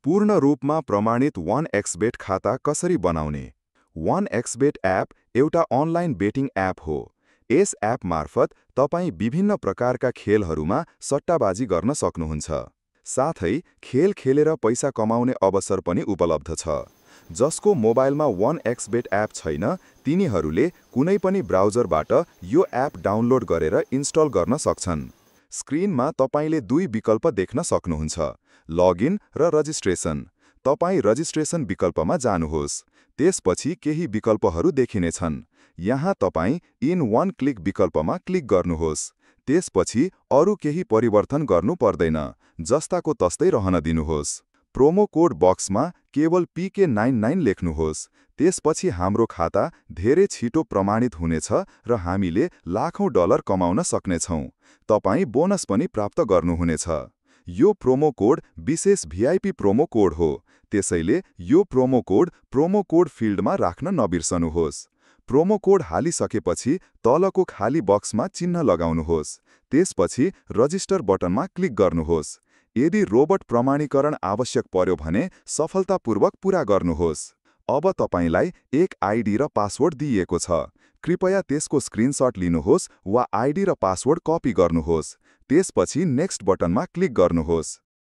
पूर्ण रूपमा प्रमाणित 1xbet खाता कसरी बनाउने? 1xbet एप एउटा अनलाइन बेटिङ एप हो। यस एप मार्फत तपाईँ विभिन्न प्रकारका खेलहरूमा सट्टाबाजी गर्न सक्नुहुन्छ। साथै खेल खेलेर पैसा कमाउने अवसर पनि उपलब्ध छ। जसको मोबाइलमा 1xbet एप छैन, तिनीहरूले कुनै पनि ब्राउजरबाट यो एप डाउनलोड गरेर इन्स्टल गर्न सक्छन्। स्क्रिनमा तपाईले दुई विकल्प देख्न सक्नुहुन्छ: लगइन र रजिस्ट्रेसन। तपाईँ रजिस्ट्रेसन विकल्पमा जानुहोस्। त्यसपछि केही विकल्पहरू देखिनेछन्। यहाँ तपाईँ इन वन क्लिक विकल्पमा क्लिक गर्नुहोस्। त्यसपछि अरू केही परिवर्तन गर्नु पर्दैन, जस्ताको तस्तै रहन दिनुहोस्। प्रोमो कोड बक्समा केवल PK99 लेख्नुहोस्। त्यसपछि हाम्रो खाता धेरै छिटो प्रमाणित हुनेछ र हामीले लाखौं डलर कमाउन सक्नेछौँ। तपाईँ बोनस पनि प्राप्त गर्नुहुनेछ। यो प्रोमो कोड विशेष VIP प्रोमो कोड हो, त्यसैले यो प्रोमो कोड फिल्डमा राख्न नबिर्सनुहोस्। प्रोमो कोड हालिसकेपछि तलको खाली बक्समा चिन्ह लगाउनुहोस्। त्यसपछि रजिस्टर बटनमा क्लिक गर्नुहोस्। यदि रोबोट प्रमाणीकरण आवश्यक पर्यो भने सफलतापूर्वक पूरा गर्नुहोस्। अब तपाईलाई एक आइडी र पासवर्ड दिइएको छ। कृपया त्यसको स्क्रिनशट लिनुहोस् वा आइडी र पासवर्ड कपी गर्नुहोस्। त्यसपछि नेक्स्ट बटनमा क्लिक गर्नुहोस्।